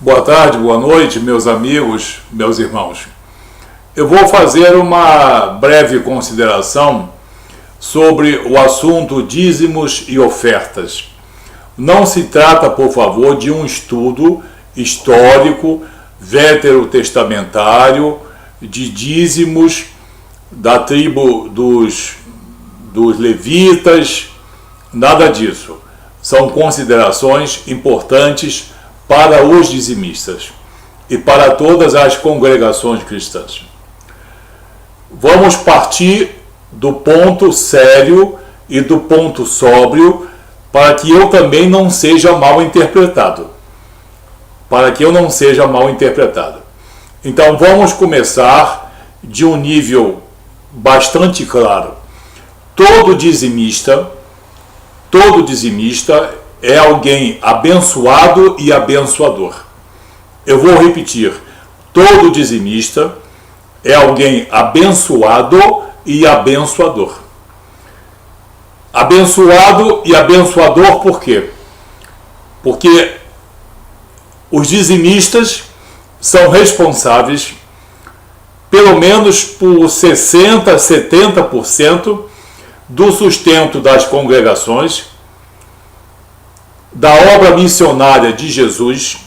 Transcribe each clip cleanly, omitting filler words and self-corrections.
Boa tarde, boa noite, meus amigos, meus irmãos. Eu vou fazer uma breve consideração sobre o assunto dízimos e ofertas. Não se trata, por favor, de um estudo histórico, veterotestamentário, de dízimos da tribo dos levitas, nada disso. São considerações importantes para os dizimistas e para todas as congregações cristãs. Vamos partir do ponto sério e do ponto sóbrio para que eu também não seja mal interpretado. Então vamos começar de um nível bastante claro. Todo dizimista é alguém abençoado e abençoador. Eu vou repetir. Todo dizimista é alguém abençoado e abençoador. Abençoado e abençoador por quê? Porque os dizimistas são responsáveis pelo menos por 60%, 70% do sustento das congregações, da obra missionária de Jesus,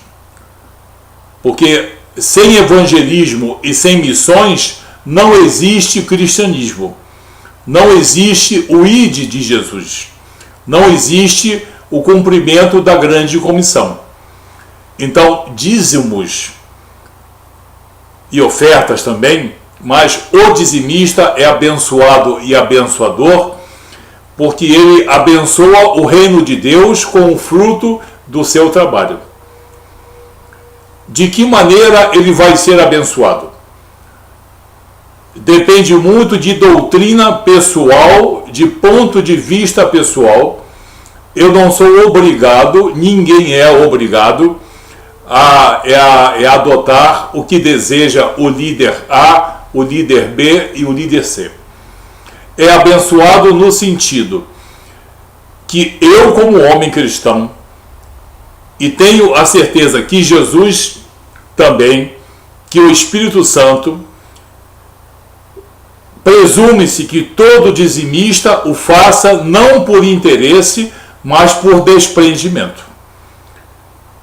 porque sem evangelismo e sem missões não existe cristianismo, não existe o ide de Jesus, não existe o cumprimento da grande comissão. Então, dízimos e ofertas também, mas o dizimista é abençoado e abençoador, porque ele abençoa o reino de Deus com o fruto do seu trabalho. De que maneira ele vai ser abençoado? Depende muito de doutrina pessoal, de ponto de vista pessoal. Eu não sou obrigado, ninguém é obrigado a adotar o que deseja o líder A, o líder B e o líder C. É abençoado no sentido que eu, como homem cristão, e tenho a certeza que Jesus também, que o Espírito Santo, presume-se que todo dizimista o faça não por interesse, mas por desprendimento.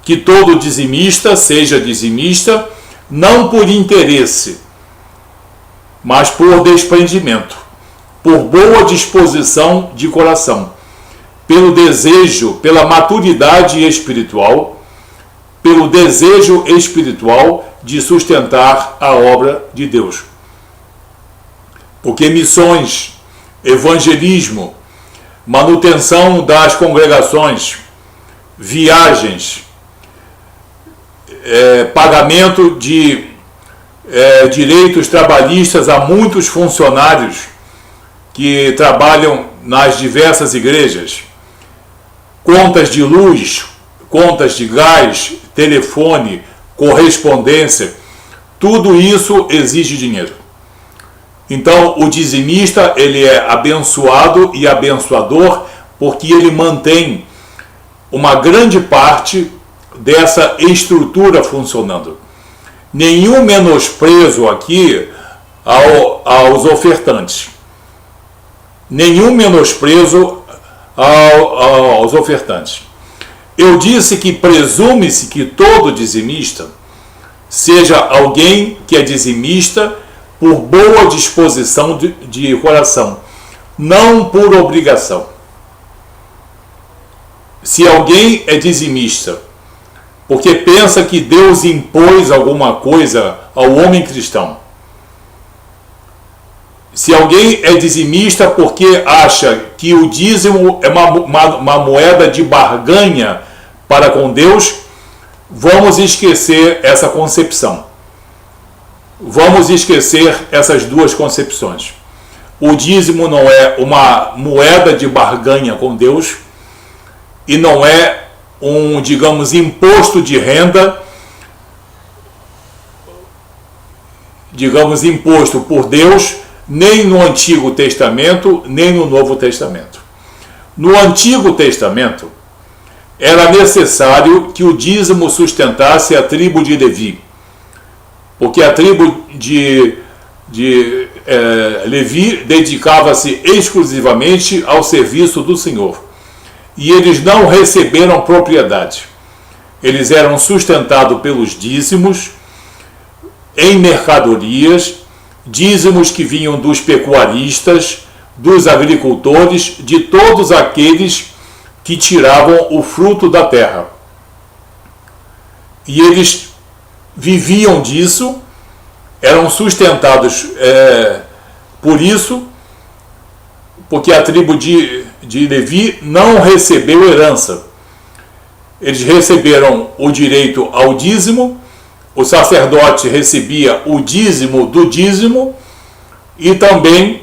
Que todo dizimista seja dizimista não por interesse, mas por desprendimento, por boa disposição de coração, pelo desejo, pela maturidade espiritual, pelo desejo espiritual de sustentar a obra de Deus. Porque missões, evangelismo, manutenção das congregações, viagens, pagamento de direitos trabalhistas a muitos funcionários que trabalham nas diversas igrejas, contas de luz, contas de gás, telefone, correspondência, tudo isso exige dinheiro. Então o dizimista ele é abençoado e abençoador porque ele mantém uma grande parte dessa estrutura funcionando. Nenhum menosprezo aqui aos ofertantes. Nenhum menosprezo aos ofertantes. Eu disse que presume-se que todo dizimista seja alguém que é dizimista por boa disposição de coração, não por obrigação. Se alguém é dizimista porque pensa que Deus impôs alguma coisa ao homem cristão, se alguém é dizimista porque acha que o dízimo é uma moeda de barganha para com Deus, vamos esquecer essa concepção. Vamos esquecer essas duas concepções. O dízimo não é uma moeda de barganha com Deus e não é um, digamos, imposto de renda, digamos, imposto por Deus, nem no Antigo Testamento, nem no Novo Testamento. No Antigo Testamento, era necessário que o dízimo sustentasse a tribo de Levi, porque a tribo de Levi dedicava-se exclusivamente ao serviço do Senhor, e eles não receberam propriedade. Eles eram sustentados pelos dízimos em mercadorias, dízimos que vinham dos pecuaristas, dos agricultores, de todos aqueles que tiravam o fruto da terra. E eles viviam disso, eram sustentados por isso, porque a tribo de Levi não recebeu herança. Eles receberam o direito ao dízimo, o sacerdote recebia o dízimo do dízimo, e também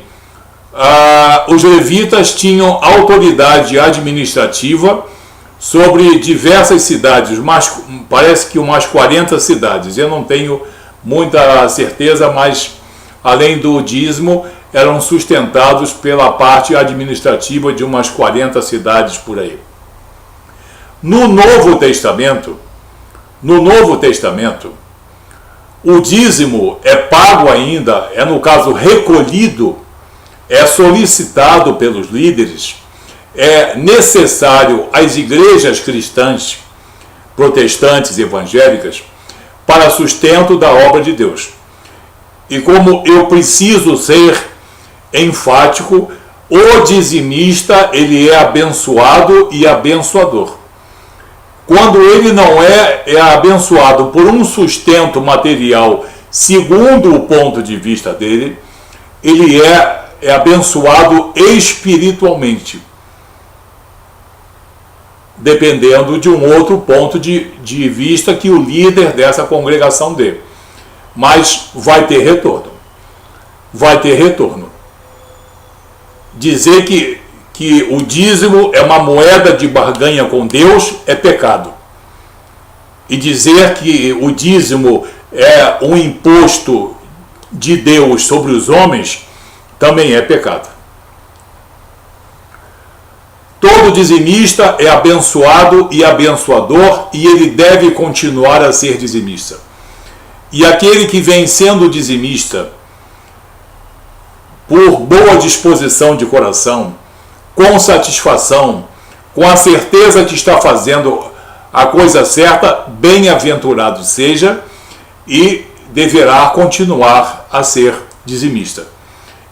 os levitas tinham autoridade administrativa sobre diversas cidades, parece que umas 40 cidades, eu não tenho muita certeza, mas além do dízimo, eram sustentados pela parte administrativa de umas 40 cidades por aí. No Novo Testamento, o dízimo é pago ainda, é no caso recolhido, é solicitado pelos líderes, é necessário às igrejas cristãs, protestantes e evangélicas, para sustento da obra de Deus. E como eu preciso ser enfático, o dizimista, ele é abençoado e abençoador. Quando ele não é abençoado por um sustento material, segundo o ponto de vista dele, ele é abençoado espiritualmente, dependendo de um outro ponto de vista que o líder dessa congregação dê. Mas vai ter retorno. Vai ter retorno. Dizer que o dízimo é uma moeda de barganha com Deus é pecado. E dizer que o dízimo é um imposto de Deus sobre os homens também é pecado. Todo dizimista é abençoado e abençoador, e ele deve continuar a ser dizimista. E aquele que vem sendo dizimista por boa disposição de coração, com satisfação, com a certeza que está fazendo a coisa certa, bem-aventurado seja, e deverá continuar a ser dizimista.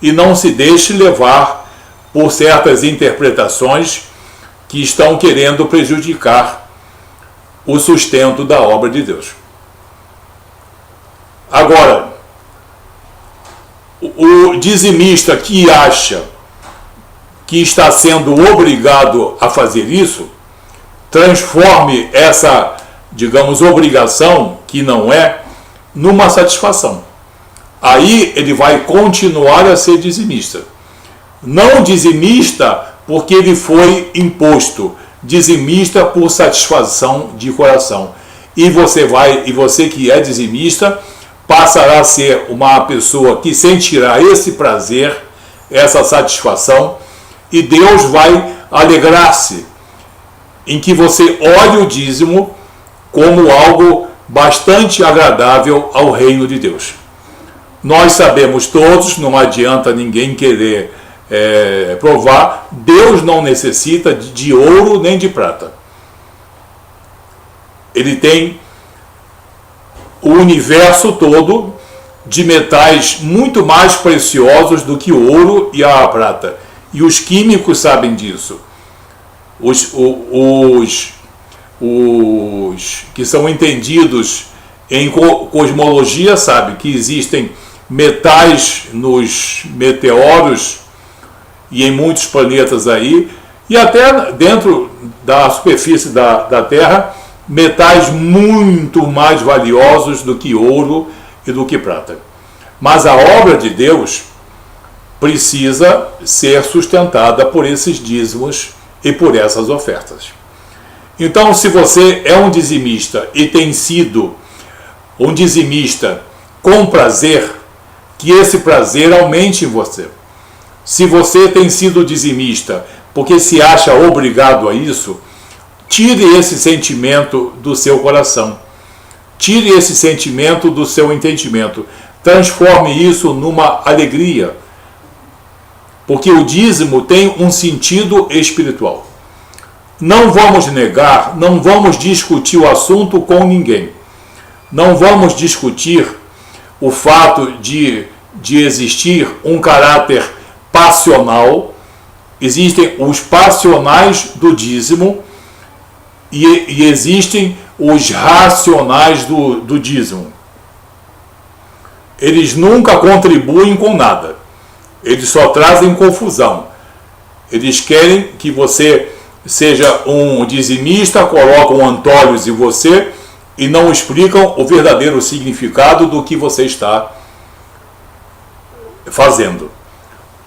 E não se deixe levar por certas interpretações que estão querendo prejudicar o sustento da obra de Deus. Agora, o dizimista que acha que está sendo obrigado a fazer isso, transforme essa, digamos, obrigação, que não é, numa satisfação. Aí ele vai continuar a ser dizimista. Não dizimista porque ele foi imposto, dizimista por satisfação de coração. E você que é dizimista passará a ser uma pessoa que sentirá esse prazer, essa satisfação, e Deus vai alegrar-se em que você olhe o dízimo como algo bastante agradável ao reino de Deus. Nós sabemos todos, não adianta ninguém querer provar, Deus não necessita de ouro nem de prata. Ele tem o universo todo de metais muito mais preciosos do que o ouro e a prata. E os químicos sabem disso. Os que são entendidos em cosmologia sabem que existem metais nos meteoros e em muitos planetas aí, e até dentro da superfície da Terra, metais muito mais valiosos do que ouro e do que prata. Mas a obra de Deus precisa ser sustentada por esses dízimos e por essas ofertas. Então, se você é um dizimista e tem sido um dizimista com prazer, que esse prazer aumente em você. Se você tem sido dizimista porque se acha obrigado a isso, Tire esse sentimento do seu coração. Tire esse sentimento do seu entendimento. Transforme isso numa alegria. Porque o dízimo tem um sentido espiritual. Não vamos negar, não vamos discutir o assunto com ninguém. Não vamos discutir o fato de existir um caráter passional. Existem os passionais do dízimo e existem os racionais do dízimo. Eles nunca contribuem com nada. Eles só trazem confusão. Eles querem que você seja um dizimista, colocam antolhos em você e não explicam o verdadeiro significado do que você está fazendo.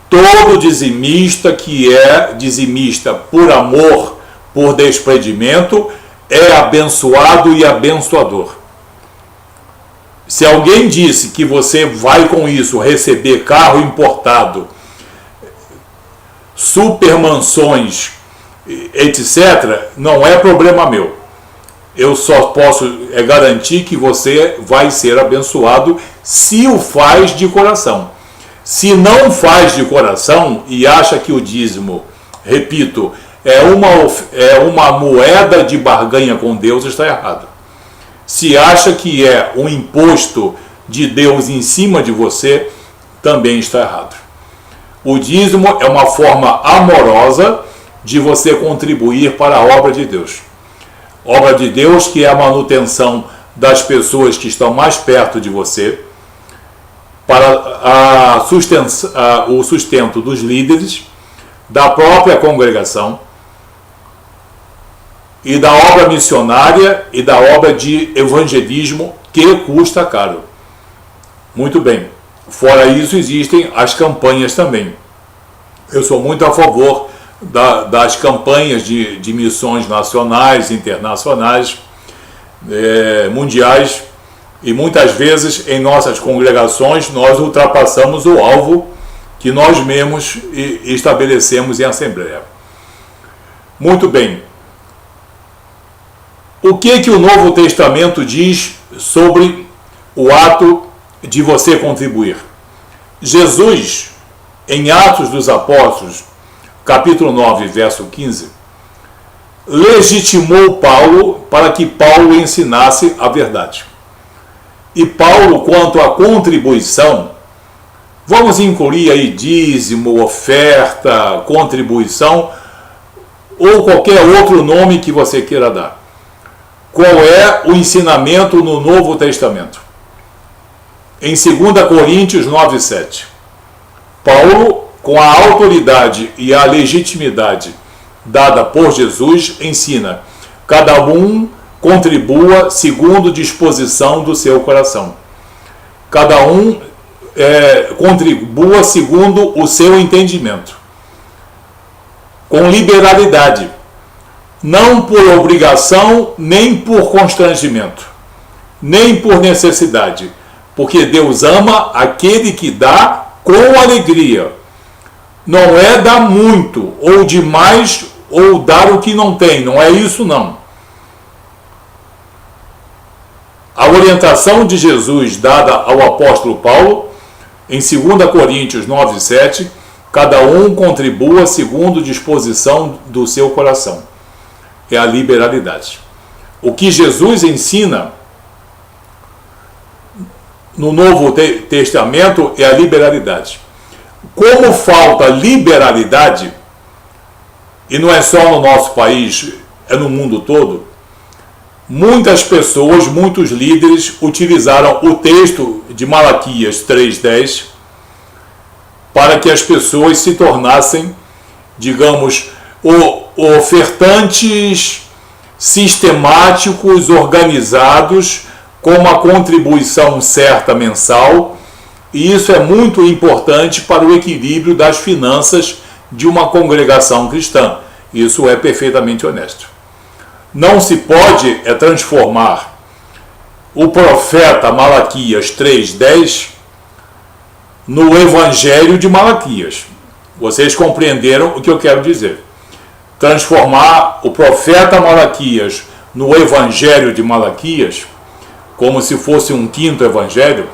Todo dizimista que é dizimista por amor, por desprendimento, é abençoado e abençoador. Se alguém disse que você vai com isso receber carro importado, supermansões, etc., não é problema meu. Eu só posso garantir que você vai ser abençoado se o faz de coração. Se não faz de coração e acha que o dízimo, repito, é uma moeda de barganha com Deus, está errado. Se acha que é um imposto de Deus em cima de você, também está errado. O dízimo é uma forma amorosa de você contribuir para a obra de Deus. Obra de Deus que é a manutenção das pessoas que estão mais perto de você, para o sustento dos líderes, da própria congregação, e da obra missionária e da obra de evangelismo que custa caro. Muito bem. Fora isso, existem as campanhas também. Eu sou muito a favor das campanhas de missões nacionais, internacionais, mundiais, e muitas vezes em nossas congregações nós ultrapassamos o alvo que nós mesmos estabelecemos em assembleia. Muito bem. O que o Novo Testamento diz sobre o ato de você contribuir? Jesus, em Atos dos Apóstolos, capítulo 9, verso 15, legitimou Paulo para que Paulo ensinasse a verdade. E Paulo, quanto à contribuição, vamos incluir aí dízimo, oferta, contribuição, ou qualquer outro nome que você queira dar. Qual é o ensinamento no Novo Testamento? Em 2 Coríntios 9, 7. Paulo, com a autoridade e a legitimidade dada por Jesus, ensina: cada um contribua segundo disposição do seu coração. Cada um contribua segundo o seu entendimento. Com liberalidade. Não por obrigação, nem por constrangimento, nem por necessidade, porque Deus ama aquele que dá com alegria. Não é dar muito, ou demais, ou dar o que não tem, não é isso não. A orientação de Jesus dada ao apóstolo Paulo, em 2 Coríntios 9, 7, cada um contribua segundo disposição do seu coração. É a liberalidade. O que Jesus ensina no Novo Testamento é a liberalidade. Como falta liberalidade, e não é só no nosso país, é no mundo todo, muitas pessoas, muitos líderes utilizaram o texto de Malaquias 3:10 para que as pessoas se tornassem, digamos, ofertantes sistemáticos, organizados, com uma contribuição certa mensal, e isso é muito importante para o equilíbrio das finanças de uma congregação cristã. Isso é perfeitamente honesto. Não se pode transformar o profeta Malaquias 3:10 no Evangelho de Malaquias. Vocês compreenderam o que eu quero dizer. transformar o profeta Malaquias no evangelho de Malaquias, como se fosse um quinto evangelho,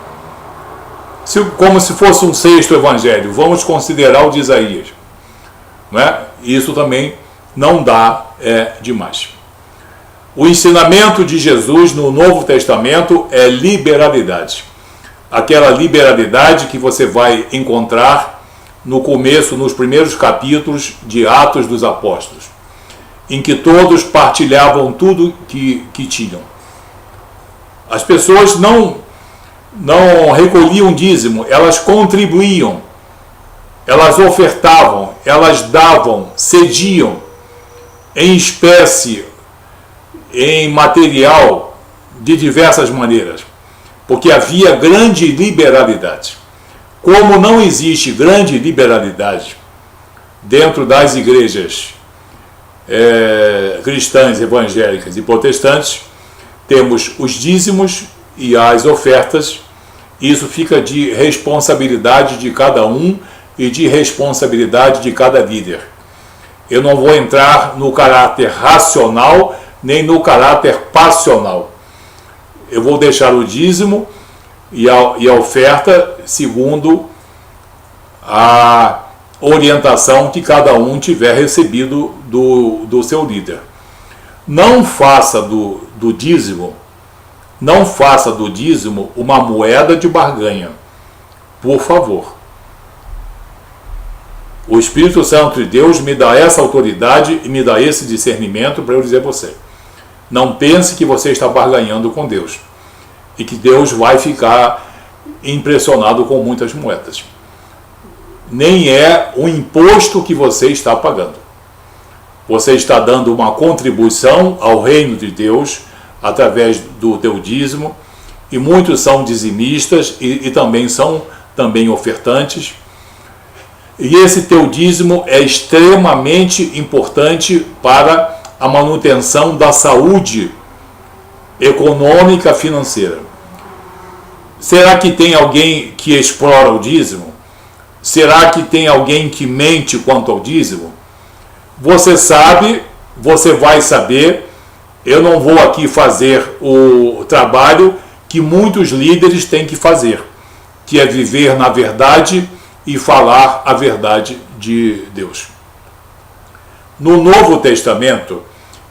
como se fosse um sexto evangelho, vamos considerar o de Isaías, né? Isso também não dá demais. O ensinamento de Jesus no Novo Testamento é liberalidade. Aquela liberalidade que você vai encontrar no começo, nos primeiros capítulos de Atos dos Apóstolos, em que todos partilhavam tudo que tinham. As pessoas não recolhiam dízimo, elas contribuíam, elas ofertavam, elas davam, cediam em espécie, em material, de diversas maneiras, porque havia grande liberalidade. Como não existe grande liberalidade dentro das igrejas cristãs, evangélicas e protestantes, temos os dízimos e as ofertas. Isso fica de responsabilidade de cada um e de responsabilidade de cada líder. Eu não vou entrar no caráter racional nem no caráter passional. Eu vou deixar o dízimo e a oferta segundo a orientação que cada um tiver recebido do seu líder. Não faça do dízimo uma moeda de barganha, por favor. O Espírito Santo de Deus me dá essa autoridade e me dá esse discernimento para eu dizer a você. Não pense que você está barganhando com Deus e que Deus vai ficar impressionado com muitas moedas. Nem é o imposto que você está pagando. Você está dando uma contribuição ao reino de Deus através do teu dízimo, e muitos são dizimistas e também são ofertantes. E esse teu dízimo é extremamente importante para a manutenção da saúde econômica financeira. Será que tem alguém que explora o dízimo? Será que tem alguém que mente quanto ao dízimo? Você sabe, você vai saber. Eu não vou aqui fazer o trabalho que muitos líderes têm que fazer, que é viver na verdade e falar a verdade de Deus. No Novo Testamento,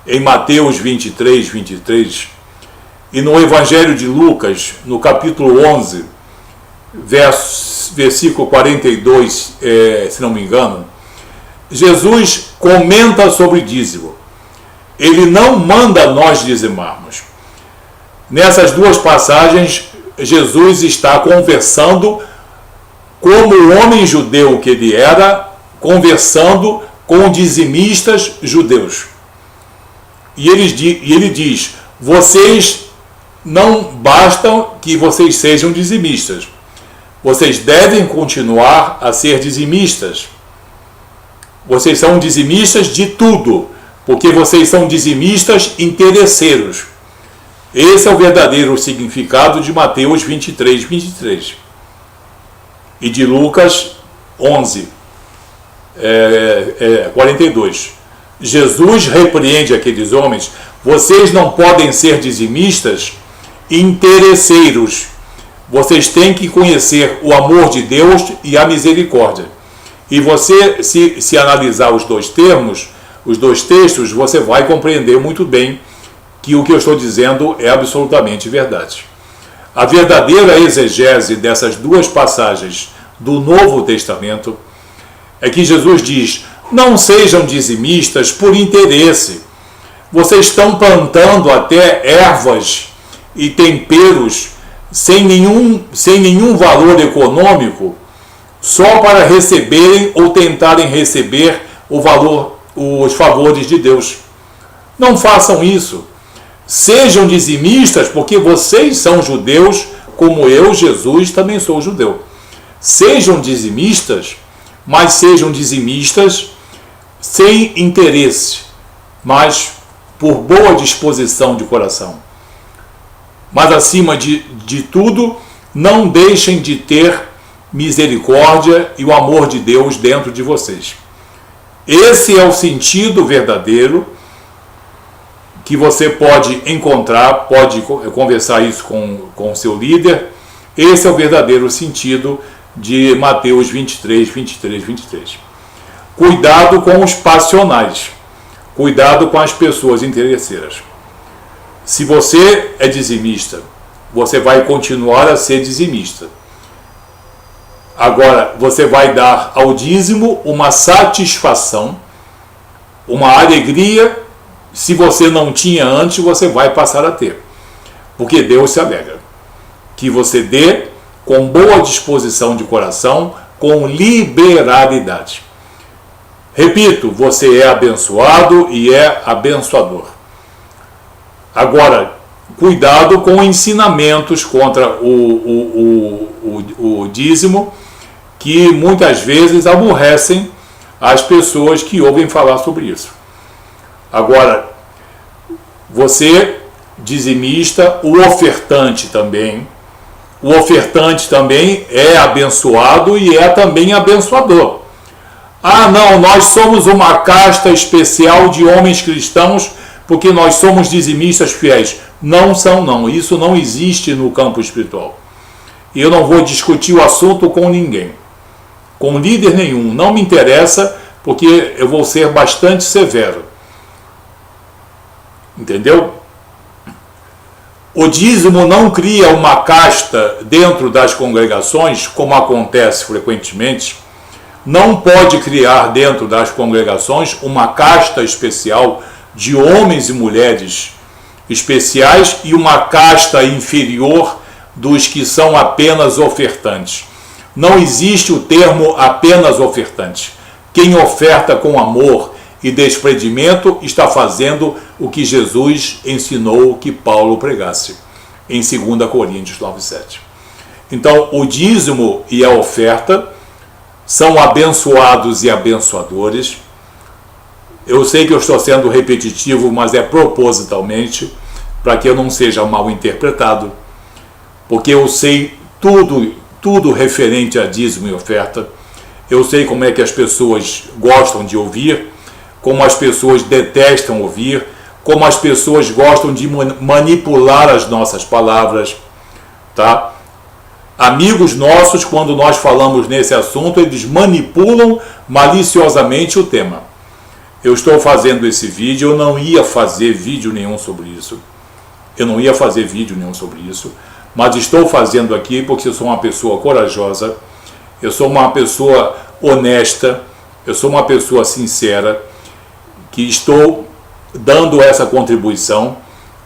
em Mateus 23, e no Evangelho de Lucas, no capítulo 11, versículo 42, se não me engano, Jesus comenta sobre dízimo. Ele não manda nós dizimarmos. Nessas duas passagens, Jesus está conversando como o homem judeu que ele era, conversando com dizimistas judeus. E ele diz: vocês não bastam que vocês sejam dizimistas. Vocês devem continuar a ser dizimistas. Vocês são dizimistas de tudo, porque vocês são dizimistas interesseiros. Esse é o verdadeiro significado de Mateus 23 e de Lucas 11, 42. Jesus repreende aqueles homens: vocês não podem ser dizimistas interesseiros. Vocês têm que conhecer o amor de Deus e a misericórdia. E você, se analisar os dois termos, os dois textos, você vai compreender muito bem que o que eu estou dizendo é absolutamente verdade. A verdadeira exegese dessas duas passagens do Novo Testamento é que Jesus diz: não sejam dizimistas por interesse. Vocês estão plantando até ervas e temperos sem nenhum valor econômico, só para receberem ou tentarem receber os favores de Deus. Não façam isso. Sejam dizimistas, porque vocês são judeus, como eu, Jesus, também sou judeu. Sejam dizimistas, mas sejam dizimistas sem interesse, mas por boa disposição de coração. Mas acima de tudo, não deixem de ter misericórdia e o amor de Deus dentro de vocês. Esse é o sentido verdadeiro que você pode encontrar, pode conversar isso com o seu líder. Esse é o verdadeiro sentido de Mateus 23, 23, 23. Cuidado com os passionais. Cuidado com as pessoas interesseiras. Se você é dizimista, você vai continuar a ser dizimista. Agora, você vai dar ao dízimo uma satisfação, uma alegria. Se você não tinha antes, você vai passar a ter. Porque Deus se alegra que você dê com boa disposição de coração, com liberalidade. Repito, você é abençoado e é abençoador. Agora, cuidado com ensinamentos contra o dízimo, que muitas vezes aborrecem as pessoas que ouvem falar sobre isso. Agora, você, dizimista, o ofertante também é abençoado e é também abençoador. Ah, não, nós somos uma casta especial de homens cristãos porque nós somos dizimistas fiéis. Não são, não. Isso não existe no campo espiritual. E eu não vou discutir o assunto com ninguém, com líder nenhum. Não me interessa, porque eu vou ser bastante severo. Entendeu? O dízimo não cria uma casta dentro das congregações, como acontece frequentemente. Não pode criar dentro das congregações uma casta especial de homens e mulheres especiais e uma casta inferior dos que são apenas ofertantes. Não existe o termo apenas ofertante. Quem oferta com amor e desprendimento está fazendo o que Jesus ensinou que Paulo pregasse em 2 Coríntios 9:7. Então, o dízimo e a oferta são abençoados e abençoadores. Eu sei que eu estou sendo repetitivo, mas é propositalmente, para que eu não seja mal interpretado, porque eu sei tudo referente a dízimo e oferta. Eu sei como é que as pessoas gostam de ouvir, como as pessoas detestam ouvir, como as pessoas gostam de manipular as nossas palavras, tá? Amigos nossos, quando nós falamos nesse assunto, eles manipulam maliciosamente o tema. Eu estou fazendo esse vídeo, eu não ia fazer vídeo nenhum sobre isso. Mas estou fazendo aqui porque eu sou uma pessoa corajosa, eu sou uma pessoa honesta, eu sou uma pessoa sincera, que estou dando essa contribuição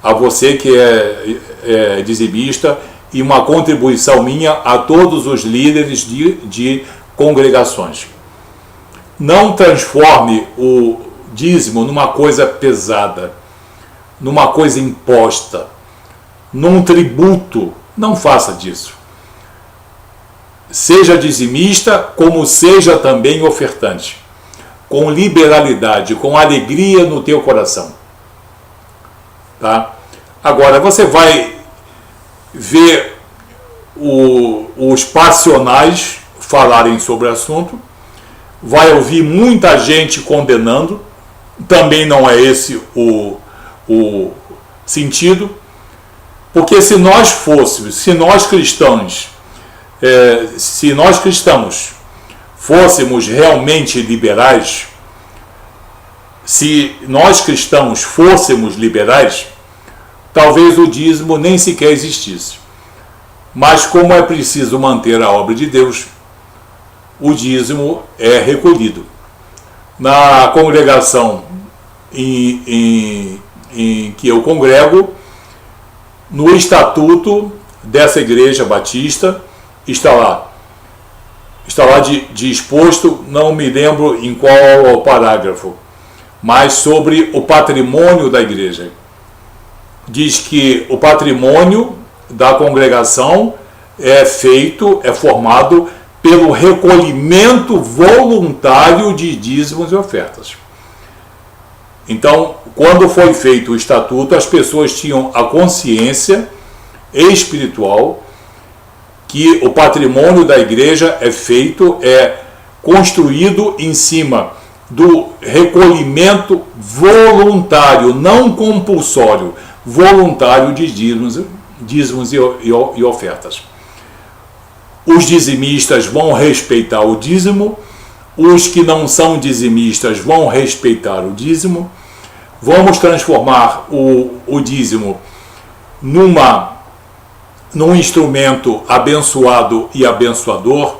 a você que é dizimista, e uma contribuição minha a todos os líderes de congregações. Não transforme o dízimo numa coisa pesada, numa coisa imposta, num tributo. Não faça disso. Seja dizimista, como seja também ofertante, com liberalidade, com alegria no teu coração. Tá? Agora, você vai ver os passionais falarem sobre o assunto, vai ouvir muita gente condenando, também não é esse o sentido, porque se nós cristãos fôssemos realmente liberais, se nós cristãos fôssemos liberais, talvez o dízimo nem sequer existisse. Mas como é preciso manter a obra de Deus, o dízimo é recolhido. Na congregação em que eu congrego, no estatuto dessa igreja batista, está lá exposto, não me lembro em qual é o parágrafo, mas sobre o patrimônio da igreja. Diz que o patrimônio da congregação é formado pelo recolhimento voluntário de dízimos e ofertas. Então, quando foi feito o estatuto, as pessoas tinham a consciência espiritual que o patrimônio da igreja é construído em cima do recolhimento voluntário, não compulsório, voluntário de dízimos e ofertas. Os dizimistas vão respeitar o dízimo, os que não são dizimistas vão respeitar o dízimo. Vamos transformar o dízimo num instrumento abençoado e abençoador.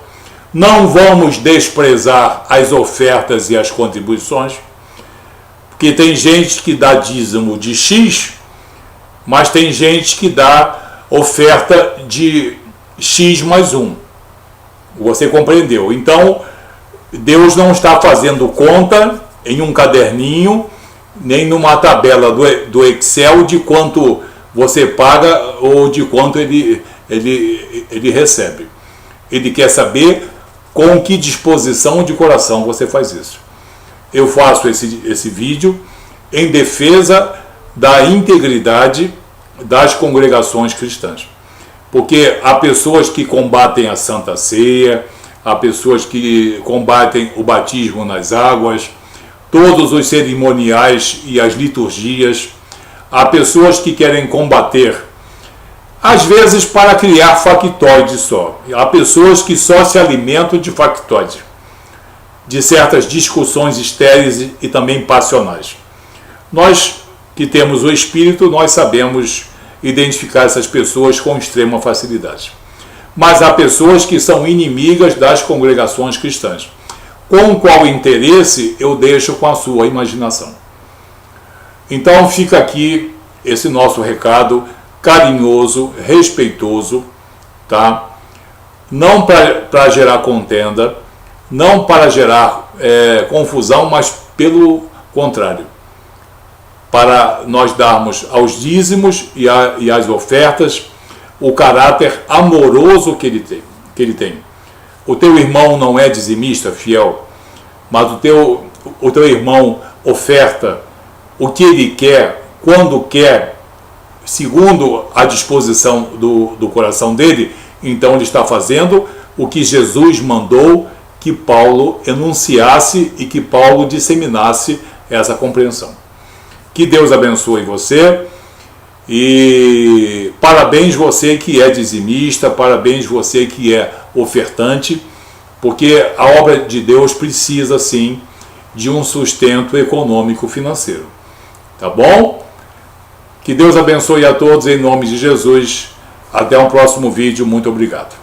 Não vamos desprezar as ofertas e as contribuições, porque tem gente que dá dízimo de X, mas tem gente que dá oferta de X mais 1. Você compreendeu? Então, Deus não está fazendo conta em um caderninho, nem numa tabela do Excel de quanto você paga ou de quanto ele recebe. Ele quer saber com que disposição de coração você faz isso. Eu faço esse vídeo em defesa da integridade das congregações cristãs. Porque há pessoas que combatem a Santa Ceia, há pessoas que combatem o batismo nas águas, todos os cerimoniais e as liturgias. Há pessoas que querem combater, às vezes para criar factóide só. Há pessoas que só se alimentam de factóide, de certas discussões estéreis e também passionais. Nós que temos o Espírito, nós sabemos identificar essas pessoas com extrema facilidade. Mas há pessoas que são inimigas das congregações cristãs. Com qual interesse eu deixo com a sua imaginação. Então fica aqui esse nosso recado carinhoso, respeitoso, tá? Não para gerar contenda, não para gerar confusão, mas pelo contrário, para nós darmos aos dízimos e às ofertas o caráter amoroso que ele tem. O teu irmão não é dizimista, fiel, mas o teu irmão oferta o que ele quer, quando quer, segundo a disposição do coração dele. Então ele está fazendo o que Jesus mandou que Paulo enunciasse e que Paulo disseminasse essa compreensão. Que Deus abençoe você e parabéns você que é dizimista, parabéns você que é ofertante, porque a obra de Deus precisa sim de um sustento econômico financeiro. Tá bom? Que Deus abençoe a todos em nome de Jesus. Até um próximo vídeo. Muito obrigado.